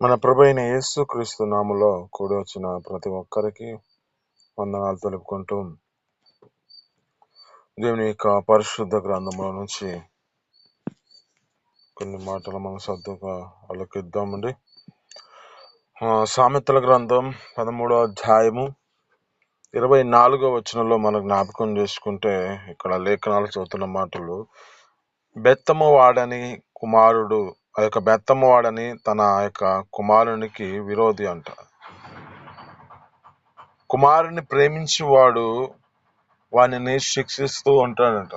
మన ప్రభు అయిన యేసుక్రీస్తు నామములో కూడి వచ్చిన ప్రతి ఒక్కరికి వందనాలు తెలుపుకుంటూ దేవుని యొక్క పరిశుద్ధ గ్రంథంలో నుంచి కొన్ని మాటలు మనం శ్రద్ధగా ఆలోకిద్దామండి. సామెతల గ్రంథం 13వ అధ్యాయము 24వ వచనంలో మనం జ్ఞాపకం చేసుకుంటే ఇక్కడ లేఖనాలు చదువుతున్న మాటలు, బెత్తము వాడని కుమారుడు, ఆ యొక్క బెత్తము వాడని తన యొక్క కుమారునికి విరోధి అంట. కుమారుని ప్రేమించి వాడు వానిని శిక్షిస్తూ ఉంటాడంట.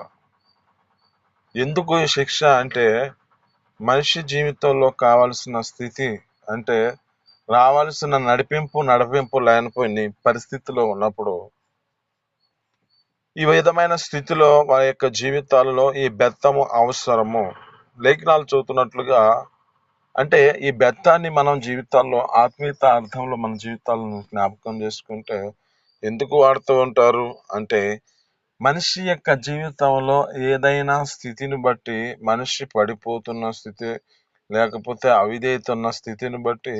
ఎందుకు ఈ శిక్ష అంటే, మనిషి జీవితంలో కావాల్సిన స్థితి అంటే రావాల్సిన నడిపింపు లేనిపోయిన పరిస్థితిలో ఉన్నప్పుడు ఈ విధమైన స్థితిలో వారి యొక్క జీవితాలలో ఈ బెత్తము అవసరము. లేఖనాలు చదువుతున్నట్లుగా అంటే ఈ బెత్తాన్ని మనం జీవితాల్లో ఆత్మీయత అర్థంలో మన జీవితాలను జ్ఞాపకం చేసుకుంటే ఎందుకు వాడుతూ ఉంటారు అంటే, మనిషి యొక్క జీవితంలో ఏదైనా స్థితిని బట్టి, మనిషి పడిపోతున్న స్థితి లేకపోతే అవిధేయత ఉన్న స్థితిని బట్టి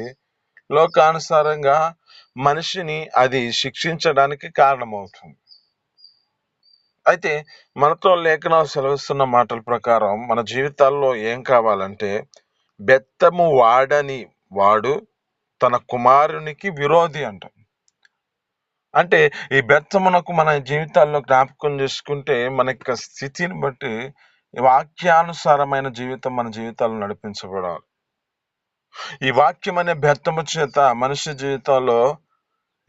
లోకానుసారంగా మనిషిని అది శిక్షించడానికి కారణమవుతుంది. అయితే మనతో లేఖనాలు సెలవిస్తున్న మాటల ప్రకారం మన జీవితాల్లో ఏం కావాలంటే, బెత్తము వాడని వాడు తన కుమారునికి విరోధి అంట. అంటే ఈ బెత్తమునకు మన జీవితాల్లో జ్ఞాపకం చేసుకుంటే మన యొక్క స్థితిని బట్టి వాక్యానుసారమైన జీవితం మన జీవితాల్లో నడిపించబడాలి. ఈ వాక్యం అనే బెత్తము చేత మనిషి జీవితంలో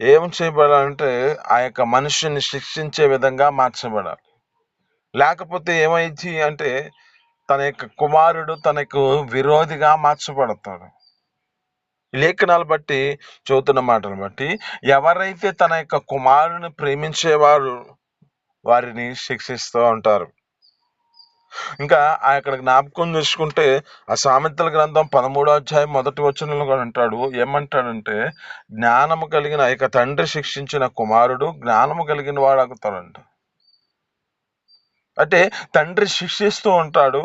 ఏం చేయబడాలంటే ఆ యొక్క మనిషిని శిక్షించే విధంగా మార్చబడాలి. లేకపోతే ఏమైంది అంటే తన యొక్క కుమారుడు తనకు విరోధిగా మార్చబడతాడు. లేఖనాలు బట్టి చదువుతున్న మాటలు బట్టి ఎవరైతే తన యొక్క కుమారుని ప్రేమించేవారు వారిని శిక్షిస్తూ ఉంటారు. ఇంకా అక్కడ జ్ఞాపకం చేసుకుంటే ఆ సామెతల గ్రంథం 13వ అధ్యాయం 1వ వచనంలో కూడా అంటాడు, ఏమంటాడంటే, జ్ఞానము కలిగిన ఆ యొక్క తండ్రి శిక్షించిన కుమారుడు జ్ఞానము కలిగిన వాడు అవుతాడంట. అంటే తండ్రి శిక్షిస్తూ ఉంటాడు.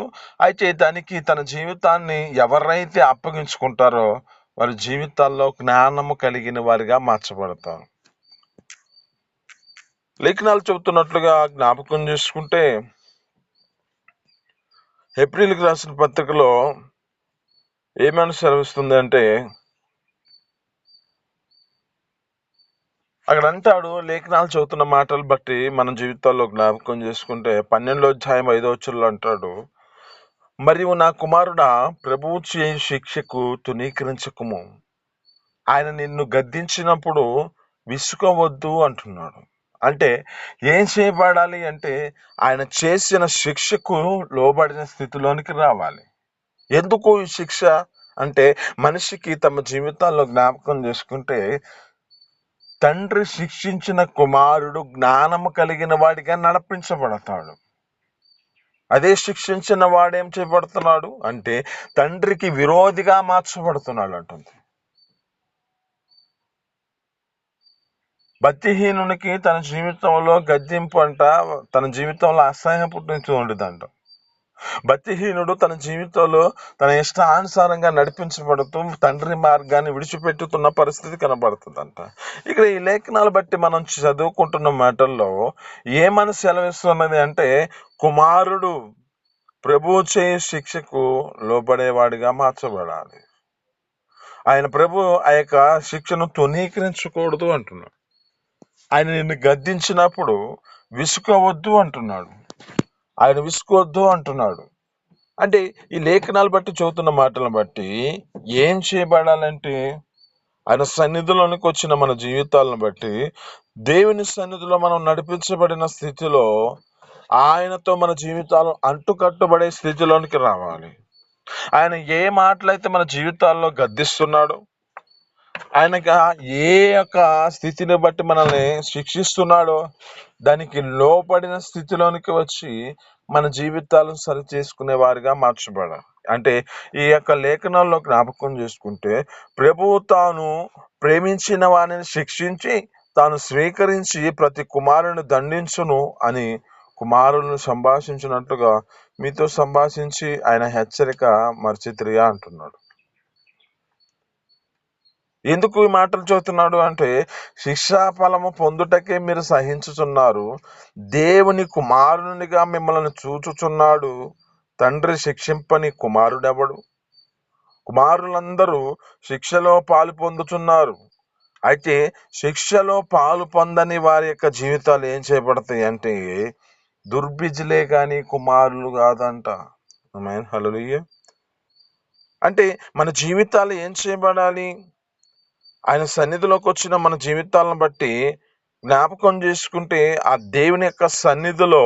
అయితే దానికి తన జీవితాన్ని ఎవరైతే అప్పగించుకుంటారో వారి జీవితాల్లో జ్ఞానము కలిగిన వారిగా మార్చబడతారు. లేఖనాలు చెబుతున్నట్లుగా జ్ఞాపకం చేసుకుంటే ఏప్రిల్కి రాసిన పత్రికలో ఏమని సెలవిస్తుంది అంటే, అక్కడ అంటాడు, లేఖనాలు చదువుతున్న మాటలు బట్టి మన జీవితాల్లో జ్ఞాపకం చేసుకుంటే 12వ అధ్యాయం 5వ వచనంలో అంటాడు, మరియు నా కుమారుడా, ప్రభువు చేయు శిక్షకు తునీకరించకుము, ఆయన నిన్ను గద్దించినప్పుడు విసుకవద్దు అంటున్నాడు. అంటే ఏం చేయబడాలి అంటే ఆయన చేసిన శిక్షకు లోబడిన స్థితిలోనికి రావాలి. ఎందుకు ఈ శిక్ష అంటే, మనిషికి తమ జీవితాల్లో జ్ఞాపకం చేసుకుంటే తండ్రి శిక్షించిన కుమారుడు జ్ఞానము కలిగిన వాడిగా నడిపించబడతాడు. అదే శిక్షించిన వాడేం చేయబడుతున్నాడు అంటే తండ్రికి విరోధిగా మార్చబడుతున్నాడు అంటుంది. భక్తిహీనునికి తన జీవితంలో గద్దింపు అంట తన జీవితంలో అసహ్యం పుట్టించి ఉండదంట. భక్తిహీనుడు తన జీవితంలో తన ఇష్టానుసారంగా నడిపించబడుతూ తండ్రి మార్గాన్ని విడిచిపెట్టుతున్న పరిస్థితి కనబడుతుందంట. ఇక్కడ ఈ లేఖనాలు బట్టి మనం చదువుకుంటున్న మాటల్లో ఏమని సెలవిస్తున్నది అంటే, కుమారుడు ప్రభువు చేయు శిక్షకు లోబడేవాడిగా మార్చబడాలి. ఆయన ప్రభు ఆ యొక్క శిక్షను తునీకరించకూడదు అంటున్నాడు. ఆయన నిన్ను గద్దించినప్పుడు విసుకవద్దు అంటున్నాడు. ఆయన విసుకోవద్దు అంటున్నాడు. అంటే ఈ లేఖనాలు బట్టి చదువుతున్న మాటలను బట్టి ఏం చేయబడాలంటే, ఆయన సన్నిధిలోనికి వచ్చిన మన జీవితాలను బట్టి దేవుని సన్నిధిలో మనం నడిపించబడిన స్థితిలో ఆయనతో మన జీవితాలు అంటుకట్టుబడే స్థితిలోనికి రావాలి. ఆయన ఏ మాటలైతే మన జీవితాల్లో గద్దిస్తున్నాడో, ఆయనకి ఏ యొక్క స్థితిని బట్టి మనల్ని శిక్షిస్తున్నాడో దానికి లోపడిన స్థితిలోనికి వచ్చి మన జీవితాలను సరి చేసుకునే వారిగా మార్చబడాలి. అంటే ఈ యొక్క లేఖనాల్లో జ్ఞాపకం చేసుకుంటే, ప్రభువు తాను ప్రేమించిన వారిని శిక్షించి తాను స్వీకరించి ప్రతి కుమారుని దండించును అని కుమారులను సంభాషించినట్టుగా మీతో సంభాషించి ఆయన హెచ్చరిక మర్చితిరియా అంటున్నాడు. ఎందుకు ఈ మాటలు చెబుతున్నాడు అంటే, శిక్షాఫలము పొందుటకే మీరు సహించుచున్నారు, దేవుని కుమారునిగా మిమ్మల్ని చూచుచున్నాడు. తండ్రి శిక్షింపని కుమారుడెవడు? కుమారులందరూ శిక్షలో పాలు పొందుచున్నారు. అయితే శిక్షలో పాలు పొందని వారి యొక్క జీవితాలు ఏం చేయబడతాయి అంటే దుర్బిజులే గాని కుమారులు కాదంట. ఆమేన్, హల్లెలూయా. అంటే మన జీవితాలు ఏం చేయబడాలి? ఆయన సన్నిధిలోకి వచ్చిన మన జీవితాలను బట్టి జ్ఞాపకం చేసుకుంటే ఆ దేవుని యొక్క సన్నిధిలో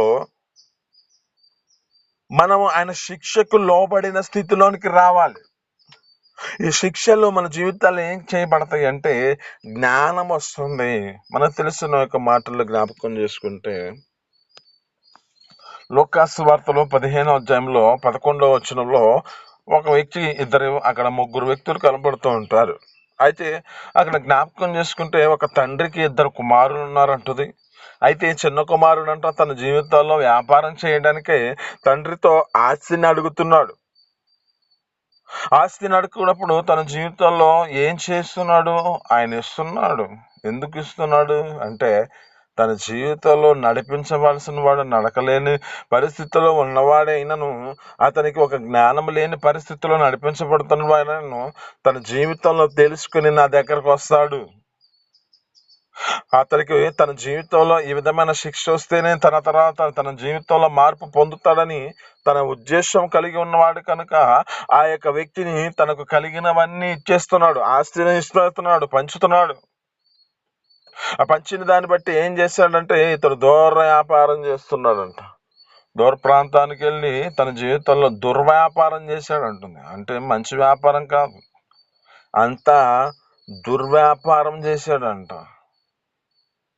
మనం ఆయన శిక్షకు లోబడిన స్థితిలోనికి రావాలి. ఈ శిక్షలో మన జీవితాలు ఏం చేయబడతాయి అంటే జ్ఞానం వస్తుంది. మనకు తెలిసిన యొక్క మాటల్లో జ్ఞాపకం చేసుకుంటే లూకాసు వార్తలో 15వ అధ్యాయంలో 11వ వచనంలో ఒక వ్యక్తి అక్కడ ముగ్గురు వ్యక్తులు కనబడుతూ ఉంటారు. అయితే అక్కడ జ్ఞాపకం చేసుకుంటే ఒక తండ్రికి 2 కుమారులు ఉన్నారంటది. అయితే చిన్న కుమారుడంట తన జీవితాల్లో వ్యాపారం చేయడానికే తండ్రితో ఆస్తిని అడుగుతున్నాడు. ఆస్తిని అడుగుతున్నప్పుడు తన జీవితంలో ఏం చేస్తున్నాడు? ఆయన ఇస్తున్నాడు. ఎందుకు ఇస్తున్నాడు అంటే తన జీవితంలో నడిపించవలసిన వాడు నడకలేని పరిస్థితిలో ఉన్నవాడైనను, అతనికి ఒక జ్ఞానం లేని పరిస్థితిలో నడిపించబడుతున్న వాడైనను తన జీవితంలో తెలుసుకుని నా దగ్గరకు వస్తాడు. అతనికి తన జీవితంలో ఈ విధమైన శిక్ష వస్తేనే తన తర్వాత తన జీవితంలో మార్పు పొందుతాడని తన ఉద్దేశం కలిగి ఉన్నవాడు కనుక ఆ యొక్క వ్యక్తిని తనకు కలిగినవన్నీ ఇచ్చేస్తున్నాడు, ఆస్తిని ఇస్తున్నాడు, పంచుతున్నాడు. ఆ పంచిన దాన్ని బట్టి ఏం చేశాడంటే ఇతడు దూర వ్యాపారం చేస్తున్నాడంట. దూర ప్రాంతానికి వెళ్ళి తన జీవితంలో దుర్వ్యాపారం చేశాడంటుంది. అంటే మంచి వ్యాపారం కాదు, అంతా దుర్వ్యాపారం చేశాడంట.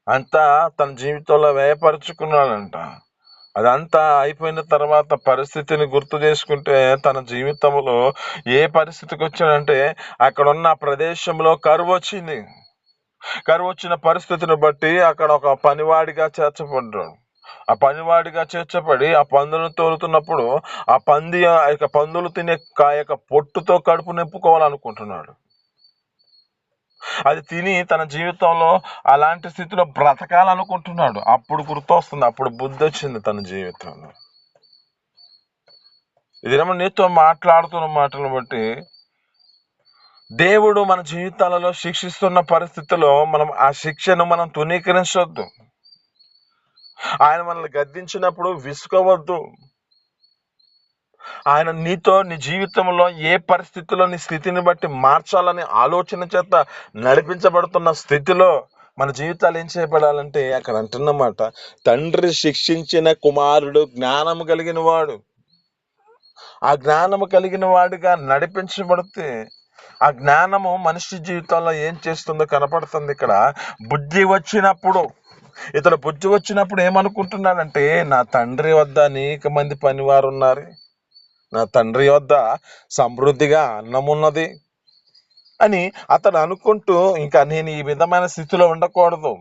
అంతా తన జీవితంలో వ్యయపరుచుకున్నాడంట. అదంతా అయిపోయిన తర్వాత పరిస్థితిని గుర్తు చేసుకుంటే తన జీవితంలో ఏ పరిస్థితికి వచ్చాడంటే అక్కడున్న ప్రదేశంలో కరువు వచ్చింది. కరువు వచ్చిన పరిస్థితిని బట్టి అక్కడ ఒక పనివాడిగా చేర్చబడ్డాడు. ఆ పనివాడిగా చేర్చబడి ఆ పందులను తోలుతున్నప్పుడు ఆ పందులు తినే యొక్క పొట్టుతో కడుపు నింపుకోవాలనుకుంటున్నాడు. అది తిని తన జీవితంలో అలాంటి స్థితిలో బ్రతకాలనుకుంటున్నాడు. అప్పుడు గుర్తొస్తుంది, అప్పుడు బుద్ధి వచ్చింది తన జీవితంలో. ఇదేమో నీతో మాట్లాడుతున్న మాటలను బట్టి దేవుడు మన జీవితాలలో శిక్షిస్తున్న పరిస్థితిలో మనం ఆ శిక్షను మనం తునీకరించవద్దు. ఆయన మనల్ని గద్దించినప్పుడు విసుకోవద్దు. ఆయన నీతో నీ జీవితంలో ఏ పరిస్థితిలో నీ స్థితిని బట్టి మార్చాలని ఆలోచన చేత నడిపించబడుతున్న స్థితిలో మన జీవితాలు ఏం చేయబడాలంటే అక్కడ అంటున్నమాట, తండ్రి శిక్షించిన కుమారుడు జ్ఞానము కలిగిన వాడు. ఆ జ్ఞానము కలిగిన వాడిగా నడిపించబడితే ఆ జ్ఞానము మనిషి జీవితంలో ఏం చేస్తుందో కనపడుతుంది. ఇక్కడ బుద్ధి వచ్చినప్పుడు ఇతడు బుద్ధి వచ్చినప్పుడు ఏమనుకుంటున్నాడంటే నా తండ్రి వద్ద అనేక మంది పనివారు ఉన్నారు, నా తండ్రి వద్ద సమృద్ధిగా అన్నం ఉన్నది అని అతడు అనుకుంటూ ఇంకా నేను ఈ విధమైన స్థితిలో ఉండకూడదు,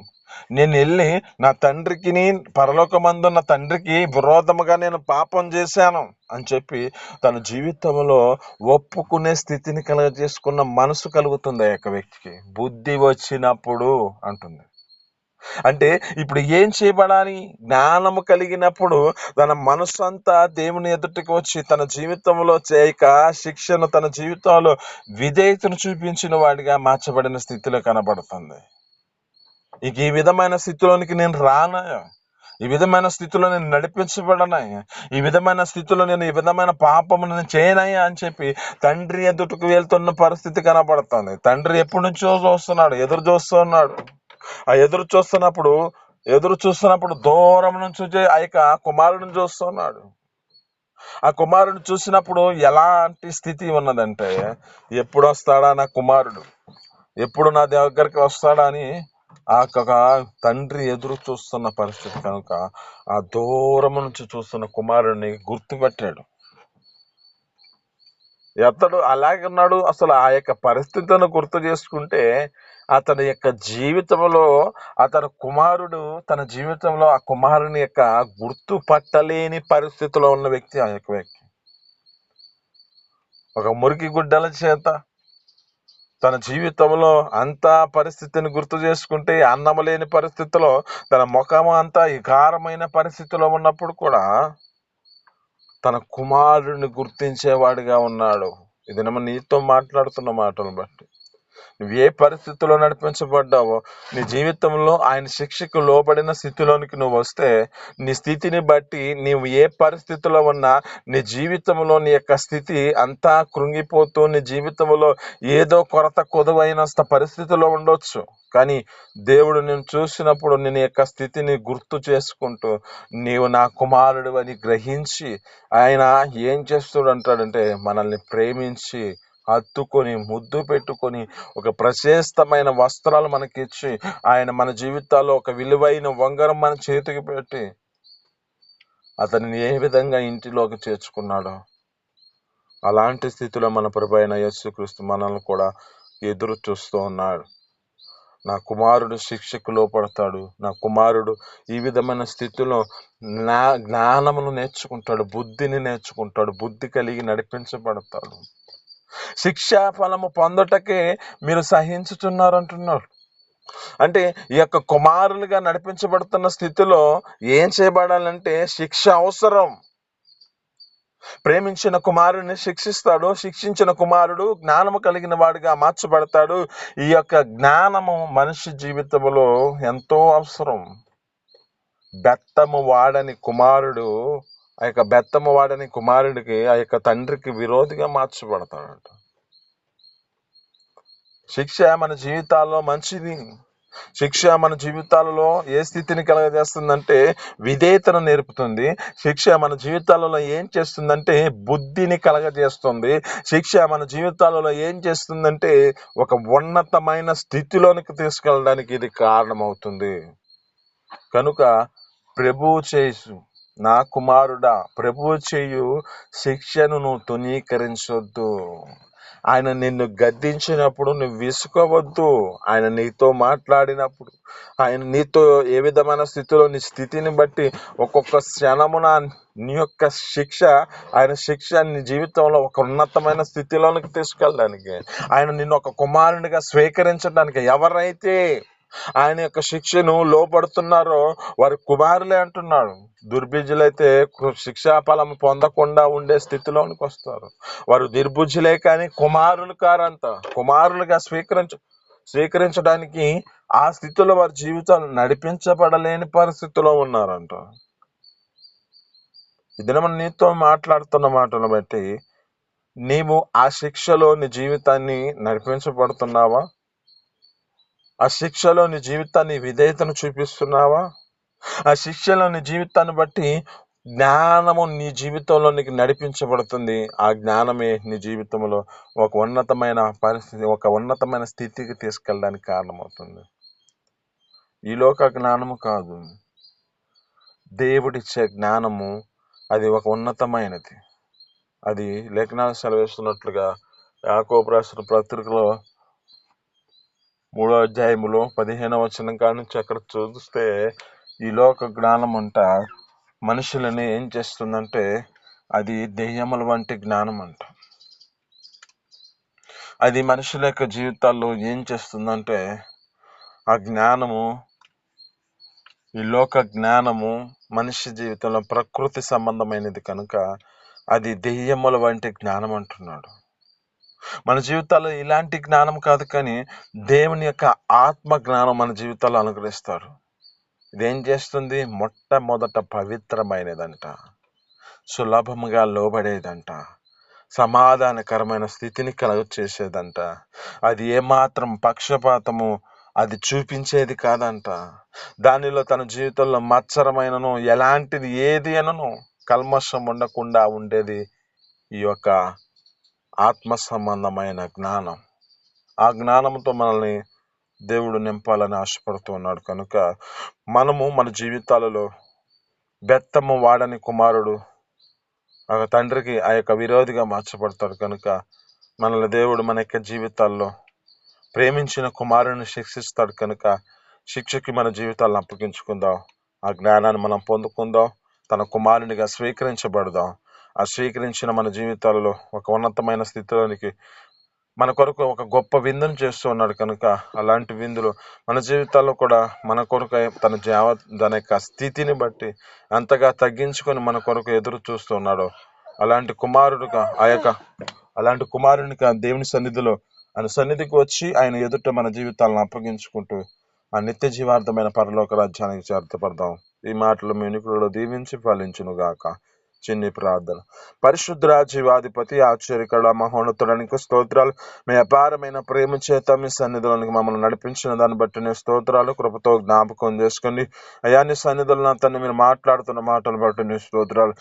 నేను వెళ్ళి నా తండ్రికి పరలోకమందున్న తండ్రికి విరోధముగా నేను పాపం చేశాను అని చెప్పి తన జీవితంలో ఒప్పుకునే స్థితిని కలుగజేసుకున్న మనసు కలుగుతుంది ఆ యొక్క వ్యక్తికి. బుద్ధి వచ్చినప్పుడు అంటుంది. అంటే ఇప్పుడు ఏం చేయబడాలి? జ్ఞానము కలిగినప్పుడు తన మనసు అంతా దేవుని ఎదుటికి వచ్చి తన జీవితంలో చేయక శిక్షను తన జీవితంలో విధేయతను చూపించిన వాడిగా మార్చబడిన స్థితిలో కనబడుతుంది. ఇక ఈ విధమైన స్థితిలోనికి నేను రానయా, ఈ విధమైన స్థితిలో నేను నడిపించబడనయ్యా, ఈ విధమైన స్థితిలో నేను ఈ విధమైన పాపము నేను చేయనయ్యా అని చెప్పి తండ్రి ఎదుటకు వెళ్తున్న పరిస్థితి కనబడుతుంది. తండ్రి ఎప్పటి నుంచో చూస్తున్నాడు, ఎదురు చూస్తున్నాడు. ఆ ఎదురు చూస్తున్నప్పుడు దూరం నుంచి ఆ యొక్క కుమారుడిని చూస్తున్నాడు. ఆ కుమారుడిని చూసినప్పుడు ఎలాంటి స్థితి ఉన్నదంటే ఎప్పుడు వస్తాడా నా కుమారుడు, ఎప్పుడు నా దగ్గరికి వస్తాడా అని ఆ తండ్రి ఎదురు చూస్తున్న పరిస్థితి కనుక ఆ దూరం నుంచి చూస్తున్న కుమారుడిని గుర్తుపెట్టాడు. అతడు అలాగే ఉన్నాడు. అసలు ఆ యొక్క పరిస్థితులను గుర్తు చేసుకుంటే అతని యొక్క జీవితంలో అతని కుమారుడు తన జీవితంలో ఆ కుమారుని యొక్క గుర్తుపట్టలేని పరిస్థితిలో ఉన్న వ్యక్తి ఆ యొక్క వ్యక్తి. ఒక మురికి గుడ్డల చేత తన జీవితంలో అంతా పరిస్థితిని గుర్తు చేసుకుంటే, అన్నం లేని పరిస్థితిలో, తన ముఖము అంతా వికారమైన పరిస్థితిలో ఉన్నప్పుడు కూడా తన కుమారుడిని గుర్తించేవాడిగా ఉన్నాడు. ఇది నీతో మాట్లాడుతున్న మాటలు బట్టి నువ్వు ఏ పరిస్థితిలో నడిపించబడ్డావో, నీ జీవితంలో ఆయన శిక్షకు లోబడిన స్థితిలోనికి నువ్వు వస్తే, నీ స్థితిని బట్టి నీవు ఏ పరిస్థితిలో ఉన్నా, నీ జీవితంలో నీ యొక్క స్థితి అంతా కృంగిపోతూ, నీ జీవితంలో ఏదో కొరత కొదువైన పరిస్థితిలో ఉండొచ్చు. కానీ దేవుడు నేను చూసినప్పుడు నేను యొక్క స్థితిని గుర్తు చేసుకుంటూ, నీవు నా కుమారుడు అని గ్రహించి, ఆయన ఏం చేస్తాడు అంటాడంటే, మనల్ని ప్రేమించి హత్తుకొని ముద్దు పెట్టుకొని ఒక ప్రశస్తమైన వస్త్రాలు మనకిచ్చి, ఆయన మన జీవితాల్లో ఒక విలువైన ఉంగరం మన చేతికి పెట్టి అతనిని ఏ విధంగా ఇంటిలోకి చేర్చుకున్నాడో, అలాంటి స్థితిలో మన ప్రభు అయిన యేసుక్రీస్తు మనల్ని కూడా ఎదురు చూస్తూ ఉన్నాడు. నా కుమారుడు శిక్షకు లోపడతాడు, నా కుమారుడు ఈ విధమైన స్థితిలో జ్ఞానమును నేర్చుకుంటాడు, బుద్ధిని నేర్చుకుంటాడు, బుద్ధి కలిగి నడిపించబడతాడు. శిక్షా ఫలము పొందటకే మీరు సహించుతున్నారు అంటున్నారు. అంటే ఈ యొక్క కుమారులుగా నడిపించబడుతున్న స్థితిలో ఏం చేయబడాలంటే శిక్ష అవసరం. ప్రేమించిన కుమారుడిని శిక్షిస్తాడు, శిక్షించిన కుమారుడు జ్ఞానము కలిగిన వాడిగా మార్చబడతాడు. ఈ యొక్క జ్ఞానము మనిషి జీవితంలో ఎంతో అవసరం. బెత్తము వాడని కుమారుడు ఆ యొక్క బెత్తము వాడని కుమారుడికి ఆ యొక్క తండ్రికి విరోధిగా మార్చబడతాడంట. శిక్ష మన జీవితాల్లో మంచిది. శిక్ష మన జీవితాలలో ఏ స్థితిని కలగజేస్తుందంటే విధేయతను నేర్పుతుంది. శిక్ష మన జీవితాలలో ఏం చేస్తుందంటే బుద్ధిని కలగజేస్తుంది. శిక్ష మన జీవితాలలో ఏం చేస్తుందంటే ఒక ఉన్నతమైన స్థితిలోనికి తీసుకెళ్ళడానికి ఇది కారణమవుతుంది. కనుక ప్రభువు చేయు నా కుమారుడా, ప్రభువు చేయు శిక్షను నువ్వు తునీకరించొద్దు. ఆయన నిన్ను గద్దించినప్పుడు నువ్వు విసుకోవద్దు. ఆయన నీతో మాట్లాడినప్పుడు, ఆయన నీతో ఏ విధమైన స్థితిలో నీ స్థితిని బట్టి ఒక్కొక్క క్షణమున నీ యొక్క శిక్ష, ఆయన శిక్ష నీ జీవితంలో ఒక ఉన్నతమైన స్థితిలోనికి తీసుకెళ్ళడానికి, ఆయన నిన్ను ఒక కుమారునిగా స్వీకరించడానికి, ఎవరైతే ఆయన యొక్క శిక్షను లోపడుతున్నారో వారి కుమారులే అంటున్నాడు. దుర్బుద్ధులైతే శిక్షాఫలం పొందకుండా ఉండే స్థితిలోనికి వస్తారు. వారు నిర్బుద్ధులే కానీ కుమారులు కారంత. కుమారులుగా స్వీకరించడానికి ఆ స్థితిలో వారి జీవితాలు నడిపించబడలేని పరిస్థితిలో ఉన్నారంట. ఇది మనం నీతో మాట్లాడుతున్న మాటను బట్టి నీవు ఆ శిక్షలో నీ జీవితాన్ని నడిపించబడుతున్నావా? ఆ శిక్షలో నీ జీవితాన్ని విధేయతను చూపిస్తున్నావా? ఆ శిక్షలో నీ జీవితాన్ని బట్టి జ్ఞానము నీ జీవితంలో నీకు నడిపించబడుతుంది. ఆ జ్ఞానమే నీ జీవితంలో ఒక ఉన్నతమైన పరిస్థితి, ఒక ఉన్నతమైన స్థితికి తీసుకెళ్ళడానికి కారణమవుతుంది. ఈ లోక జ్ఞానము కాదు, దేవుడిచ్చే జ్ఞానము అది ఒక ఉన్నతమైనది. అది లేఖనాలు సెలవిస్తున్నట్లుగా యాకోబు రాసిన పత్రికలో 3వ అధ్యాయములో 15వ వచనం కాడ నుంచి అక్కడ చూస్తే ఈ లోక జ్ఞానం అంట మనుషులని ఏం చేస్తుందంటే అది దెయ్యముల వంటి జ్ఞానం అంట. అది మనుషుల యొక్క జీవితాల్లో ఏం చేస్తుందంటే ఆ జ్ఞానము, ఈ లోక జ్ఞానము మనిషి జీవితంలో ప్రకృతి సంబంధమైనది కనుక అది దెయ్యముల వంటి జ్ఞానం అంటున్నాడు. మన జీవితాల్లో ఇలాంటి జ్ఞానం కాదు, కానీ దేవుని యొక్క ఆత్మ జ్ఞానం మన జీవితాల్లో అనుగ్రహిస్తాడు. ఇదేం చేస్తుంది? మొట్టమొదట పవిత్రమైనదంట, సులభముగా లోబడేదంట, సమాధానకరమైన స్థితిని కలుగ చేసేదంట. అది ఏమాత్రం పక్షపాతము అది చూపించేది కాదంట. దానిలో తన జీవితంలో మత్సరమైనను ఎలాంటిది ఏది అనను కల్మషం ఉండకుండా ఉండేది ఈ యొక్క ఆత్మ సంబంధమైన జ్ఞానం. ఆ జ్ఞానంతో మనల్ని దేవుడు నింపాలని ఆశపడుతూ ఉన్నాడు. కనుక మనము మన జీవితాలలో బెత్తము వాడని కుమారుడు ఆ తండ్రికి ఆ యొక్క విరోధిగా మార్చబడతాడు. కనుక మనల్ని దేవుడు మన యొక్క జీవితాల్లో ప్రేమించిన కుమారుని శిక్షిస్తాడు. కనుక శిక్షకి మన జీవితాలను అప్పగించుకుందాం, ఆ జ్ఞానాన్ని మనం పొందుకుందాం, తన కుమారునిగా స్వీకరించబడదాం. ఆ స్వీకరించిన మన జీవితాలలో ఒక ఉన్నతమైన స్థితిలోనికి మన కొరకు ఒక గొప్ప విందును చేస్తూ ఉన్నాడు కనుక అలాంటి విందులు మన జీవితాల్లో కూడా మన కొరకు తన యొక్క స్థితిని బట్టి అంతగా తగ్గించుకొని మన కొరకు ఎదురు చూస్తున్నాడు. అలాంటి కుమారుడుగా అలాంటి కుమారునిగా దేవుని సన్నిధిలో ఆయన సన్నిధికి వచ్చి ఆయన ఎదుట మన జీవితాలను అప్పగించుకుంటూ ఆ నిత్య జీవార్థమైన పరలోక రాజ్యానికి చేర్చబడదాం. ఈ మాటలు మీ వినికిడిలో దీవించి ఫలించును గాక. చిన్ని ప్రార్థన. పరిశుద్ధ జీవాధిపతి ఆశ్చర్యకర మహోన్నతుడానికి స్తోత్రాలు. మీ అపారమైన ప్రేమ చేత మీ సన్నిధిలోనికి మమ్మల్ని నడిపించిన దాన్ని బట్టి నీ స్తోత్రాలు. కృపతో జ్ఞాపకం చేసుకోండి అయా. నీ సన్నిధిలో నా తండ్రి మీరు మాట్లాడుతున్న మాటలు బట్టి నీ స్తోత్రాలు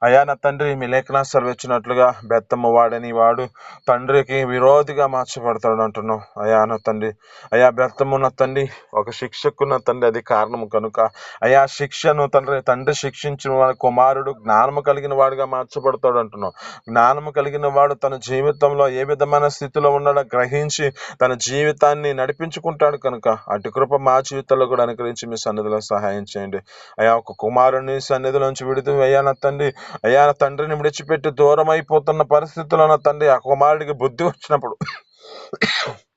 అయా. నా తండ్రి మీ లేఖనాలు వచ్చినట్లుగా బెత్తమ్మ వాడని వాడు తండ్రికి విరోధిగా మార్చబడతాడు అంటున్నావు అయా. నా తండ్రి అయా బెత్తమ్మ నా తండ్రి ఒక శిక్షకు నా తండ్రి అది కారణము కనుక అయా శిక్షను తండ్రి శిక్షించిన వాడు కుమారుడు జ్ఞానము కలిగిన వాడుగా మార్చబడతాడు అంటున్నావు. జ్ఞానము కలిగిన వాడు తన జీవితంలో ఏ విధమైన స్థితిలో ఉన్నాడో గ్రహించి తన జీవితాన్ని నడిపించుకుంటాడు కనుక అటు కృప మా జీవితంలో కూడా అనుకరించి మీ సన్నిధిలో సహాయం చేయండి అయా. ఒక కుమారుని సన్నిధిలోంచి విడుతూ అయ్యా నా తండ్రి అయ్యా తండ్రిని విడిచిపెట్టి దూరం అయిపోతున్న పరిస్థితుల్లో నా తండ్రి ఆ కుమారుడికి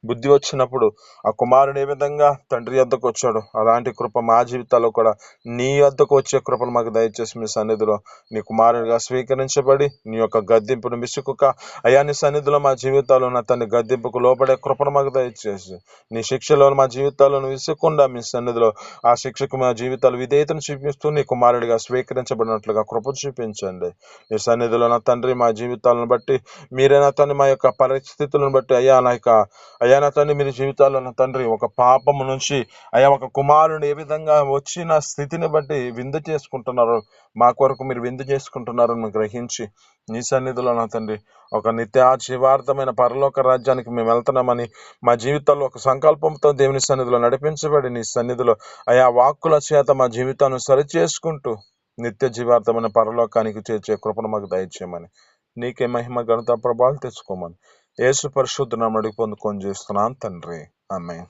బుద్ధి వచ్చినప్పుడు ఆ కుమారుడు ఏ విధంగా తండ్రి వద్దకు వచ్చాడు అలాంటి కృప మా జీవితాల్లో కూడా నీ వద్దకు వచ్చే కృపను మాకు దయచేసి మీ సన్నిధిలో నీ కుమారుడిగా స్వీకరించబడి నీ యొక్క గద్దింపును విసుకుక అయా నీ సన్నిధిలో మా జీవితాల్లో నా తండ్రి గద్దింపుకు లోపడే కృపను మాకు దయచేసి నీ శిక్షలో మా జీవితాలను విసుకుండా మీ సన్నిధిలో ఆ శిక్షకు మా జీవితాలు విధేయతను చూపిస్తూ నీ కుమారుడిగా స్వీకరించబడినట్లుగా కృప చూపించండి. నీ సన్నిధిలో నా తండ్రి మా జీవితాలను బట్టి మీరే నా తండ్రి మా యొక్క పరిస్థితులను బట్టి అయ్యా నా తండ్రి మీరు జీవితాల్లో నా తండ్రి ఒక పాపము నుంచి అయా ఒక కుమారుని ఏ విధంగా వచ్చిన స్థితిని బట్టి విందు చేసుకుంటున్నారు మా కొరకు మీరు విందు చేసుకుంటున్నారని గ్రహించి నీ సన్నిధిలో నా తండ్రి ఒక నిత్య జీవార్థమైన పరలోక రాజ్యానికి మేము వెళ్తున్నామని మా జీవితాల్లో ఒక సంకల్పంతో దేవుని సన్నిధిలో నడిపించబడి నీ సన్నిధిలో అయా వాక్కుల చేత మా జీవితాన్ని సరిచేసుకుంటూ నిత్య జీవార్థమైన పరలోకానికి చేర్చే కృపను మాకు దయచేయమని నీకే మహిమ ఘనత ప్రభావాలు తెచ్చుకోమని యేసు పరిశుద్ధ నామమున పొందుకొని చేస్తున్నాను తండ్రి. ఆమేన్.